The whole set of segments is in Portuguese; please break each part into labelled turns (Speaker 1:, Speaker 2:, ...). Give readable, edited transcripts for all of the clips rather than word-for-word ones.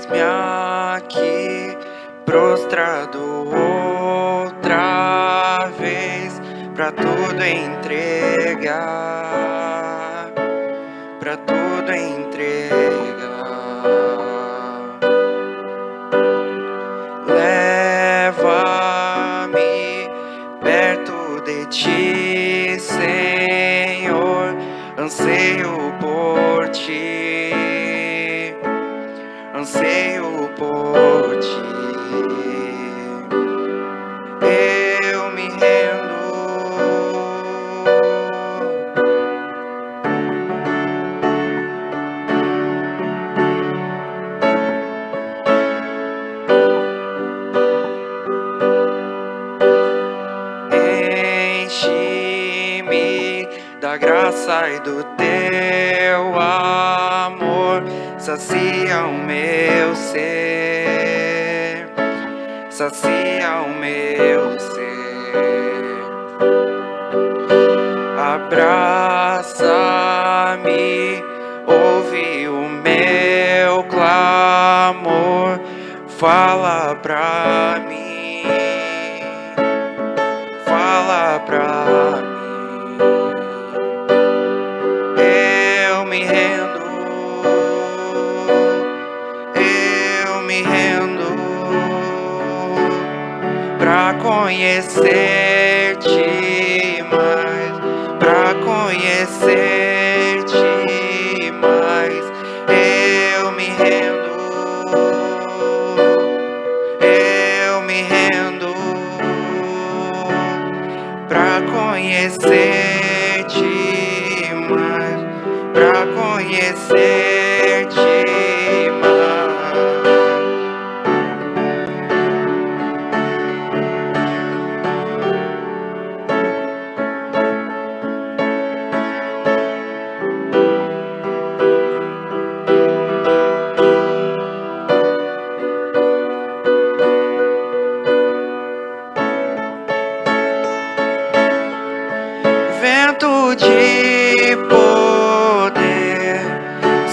Speaker 1: Eis-me aqui, prostrado outra vez, pra tudo entregar, pra tudo entregar. Leva-me perto de ti, Senhor, anseio por ti, anseio por ti. Eu me rendo. Enche-me da graça e do teu amor, sacia o meu ser, sacia o meu ser. Abraça-me, ouve o meu clamor, fala pra mim, fala pra mim. Eu me rendo, eu me rendo pra conhecer-te mais, pra conhecer-te mais. Eu me rendo, eu me rendo pra conhecer-te mais, pra conhecer-te mais. Vento de poder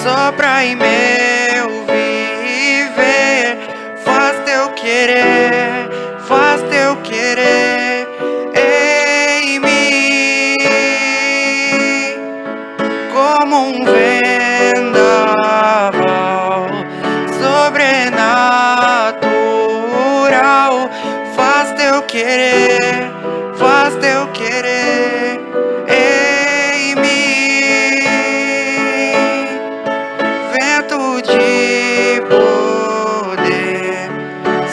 Speaker 1: sopra em meu viver, faz teu querer, faz teu querer em mim, como um vendaval sobrenatural, faz teu querer, faz teu querer em mim. Vento de poder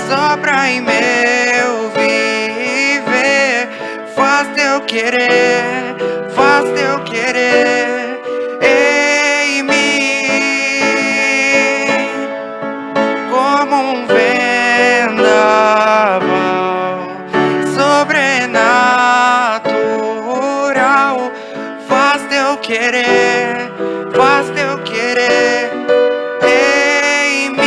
Speaker 1: sopra em meu viver, faz teu querer, faz teu querer em mim, como um vendaval sobrenatural, faz teu querer, faz teu querer em mim.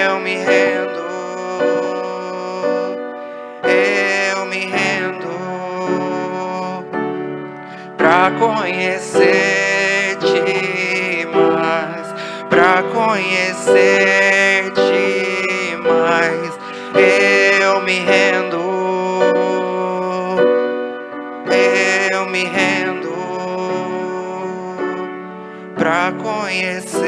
Speaker 1: Eu me rendo, eu me rendo pra conhecer-te mais, pra conhecer-te mais. Eu me rendo, eu me rendo pra conhecer-te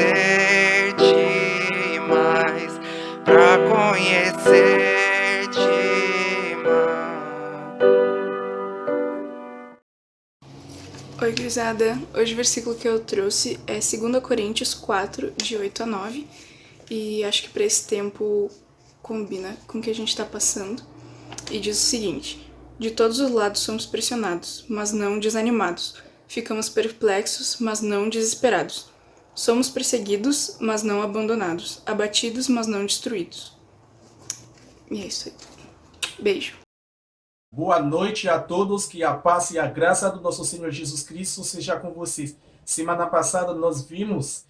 Speaker 1: mais, pra conhecer-te mais.
Speaker 2: Oi, gurizada. Hoje o versículo que eu trouxe é 2 Coríntios 4, de 8 a 9. E acho que para esse tempo combina com o que a gente está passando. E diz o seguinte: de todos os lados somos pressionados, mas não desanimados. Ficamos perplexos, mas não desesperados. Somos perseguidos, mas não abandonados. Abatidos, mas não destruídos. E é isso aí. Beijo.
Speaker 3: Boa noite a todos, que a paz e a graça do nosso Senhor Jesus Cristo seja com vocês. Semana passada nós vimos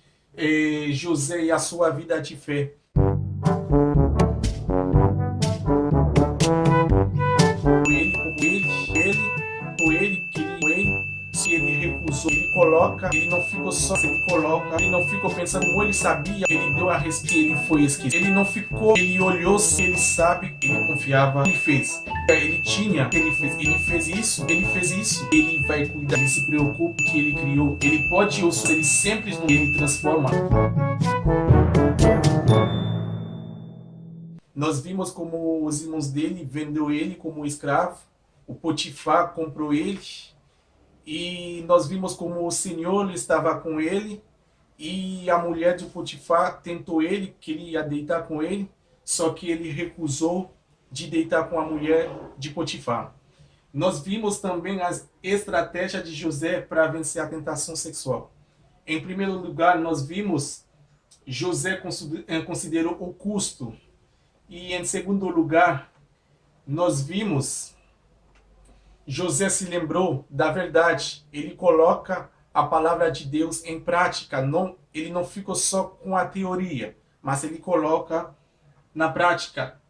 Speaker 3: José e a sua vida de fé. Ele, se ele recusou, ele coloca, ele não ficou só, ele coloca, ele não ficou pensando como ele sabia, ele deu a resposta, ele foi esquecido. Ele não ficou, ele olhou se ele sabe, ele confiava, ele fez. Ele tinha, ele fez isso, ele vai cuidar, ele se preocupa que ele criou, ele pode, ele sempre, ele transforma. Nós vimos como os irmãos dele vendeu ele como escravo, o Potifar comprou ele, e nós vimos como o Senhor estava com ele, e a mulher de Potifar tentou ele, queria deitar com ele, só que ele recusou de deitar com a mulher de Potifar. Nós vimos também as estratégias de José para vencer a tentação sexual. Em primeiro lugar, nós vimos José considerou o custo. E em segundo lugar, nós vimos José se lembrou da verdade. Ele coloca a palavra de Deus em prática. Ele não ficou só com a teoria, mas ele coloca na prática.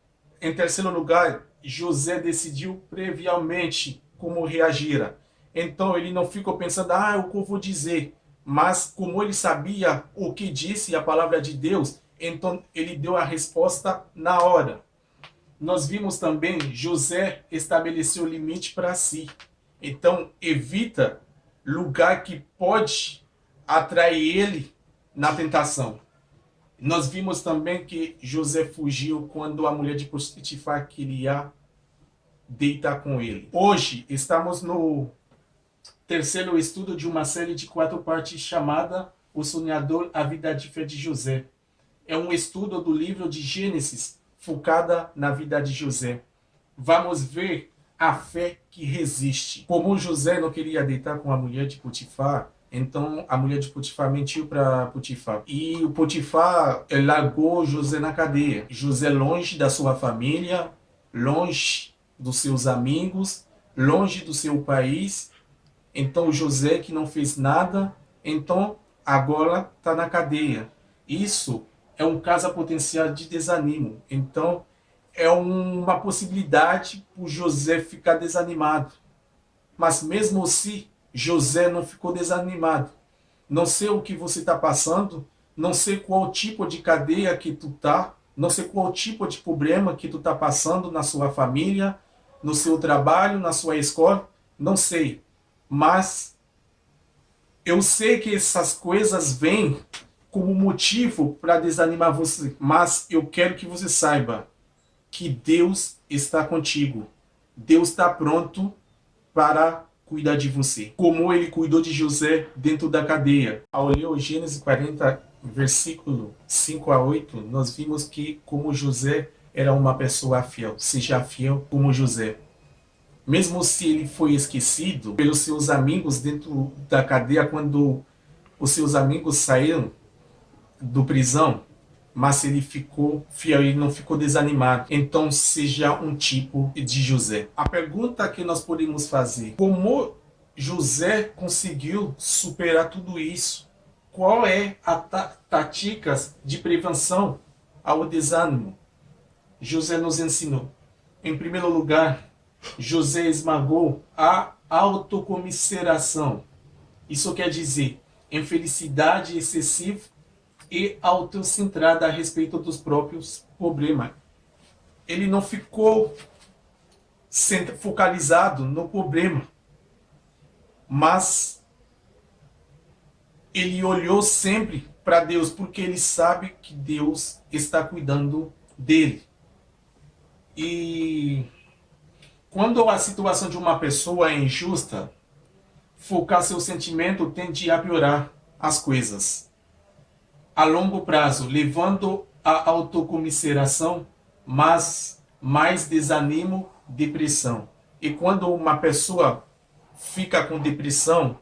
Speaker 3: Em terceiro lugar, José decidiu previamente como reagir. Então ele não ficou pensando, o que eu vou dizer? Mas como ele sabia o que disse a palavra de Deus, então ele deu a resposta na hora. Nós vimos também José estabeleceu limite para si. Então evita lugar que pode atrair ele na tentação. Nós vimos também que José fugiu quando a mulher de Potifar queria deitar com ele. Hoje estamos no terceiro estudo de uma série de 4 partes chamada O Sonhador, a Vida de Fé de José. É um estudo do livro de Gênesis, focada na vida de José. Vamos ver a fé que resiste. Como José não queria deitar com a mulher de Potifar, então a mulher de Potifar mentiu para Potifar. E o Potifar largou José na cadeia. José longe da sua família, longe dos seus amigos, longe do seu país. Então José que não fez nada, então agora está na cadeia. Isso é um caso potencial de desânimo. Então é uma possibilidade para José ficar desanimado. Mas mesmo assim, José não ficou desanimado. Não sei o que você está passando, não sei qual tipo de cadeia que tu tá, não sei qual tipo de problema que tu está passando na sua família, no seu trabalho, na sua escola, não sei. Mas eu sei que essas coisas vêm como motivo para desanimar você. Mas eu quero que você saiba que Deus está contigo. Deus está pronto para cuidar de você. Como ele cuidou de José dentro da cadeia. Ao ler o Gênesis 40, versículo 5 a 8, nós vimos que como José era uma pessoa fiel. Seja fiel como José. Mesmo se ele foi esquecido pelos seus amigos dentro da cadeia, quando os seus amigos saíram do prisão, mas ele ficou fiel, ele não ficou desanimado. Então seja um tipo de José. A pergunta que nós podemos fazer: como José conseguiu superar tudo isso? Qual é a táticas de prevenção ao desânimo? José nos ensinou. Em primeiro lugar, José esmagou a autocomiseração. Isso quer dizer infelicidade excessiva e autocentrada a respeito dos próprios problemas. Ele não ficou focalizado no problema, mas ele olhou sempre para Deus, porque ele sabe que Deus está cuidando dele. E quando a situação de uma pessoa é injusta, focar seu sentimento tende a piorar as coisas. A longo prazo, levando à autocomiseração, mas mais desânimo, depressão. E quando uma pessoa fica com depressão,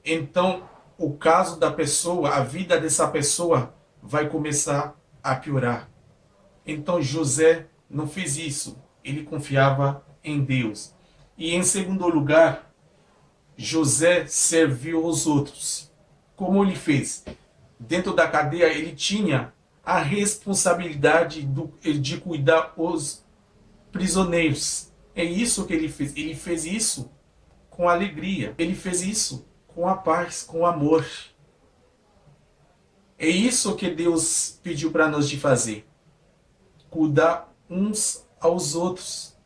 Speaker 3: então o caso da pessoa, a vida dessa pessoa vai começar a piorar. Então José não fez isso. Ele confiava em Deus. E em segundo lugar, José serviu aos outros. Como ele fez? Dentro da cadeia, ele tinha a responsabilidade de cuidar os prisioneiros. É isso que ele fez. Ele fez isso com alegria. Ele fez isso com a paz, com o amor. É isso que Deus pediu para nós de fazer. Cuidar uns aos outros.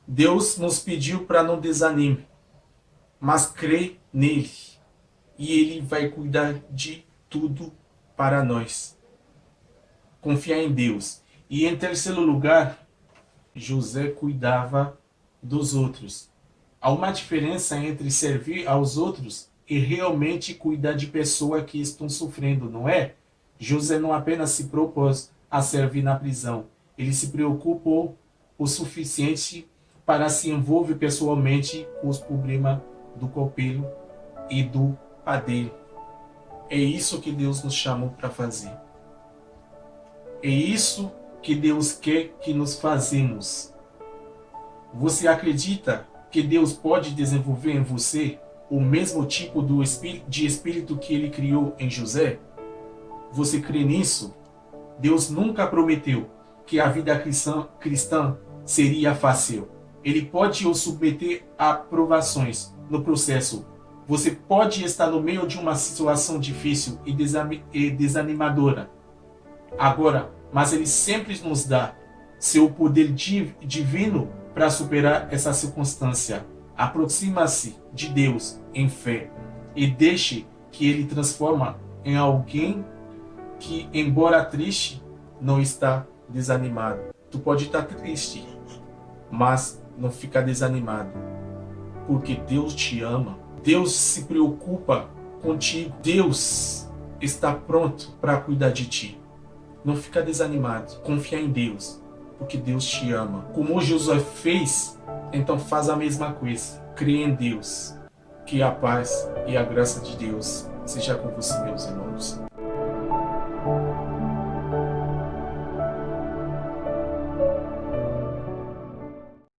Speaker 3: Deus nos pediu para não desanimar, mas crer nele. E ele vai cuidar de tudo para nós. Confiar em Deus. E em terceiro lugar, José cuidava dos outros. Há uma diferença entre servir aos outros e realmente cuidar de pessoas que estão sofrendo, não é? José não apenas se propôs a servir na prisão, ele se preocupou o suficiente para se envolver pessoalmente com os problemas do copeiro e do padeiro. É isso que Deus nos chamou para fazer. É isso que Deus quer que nos façamos. Você acredita que Deus pode desenvolver em você o mesmo tipo de espírito que ele criou em José? Você crê nisso? Deus nunca prometeu que a vida cristã seria fácil. Ele pode o submeter a provações no processo. Você pode estar no meio de uma situação difícil e desanimadora. Agora, mas ele sempre nos dá seu poder divino para superar essa circunstância. Aproxima-se de Deus em fé e deixe que ele transforme em alguém que, embora triste, não está desanimado. Tu pode estar triste, mas não fica desanimado, porque Deus te ama. Deus se preocupa contigo. Deus está pronto para cuidar de ti. Não fica desanimado. Confia em Deus, porque Deus te ama. Como Josué fez, então faz a mesma coisa. Crê em Deus. Que a paz e a graça de Deus seja com você, meus irmãos.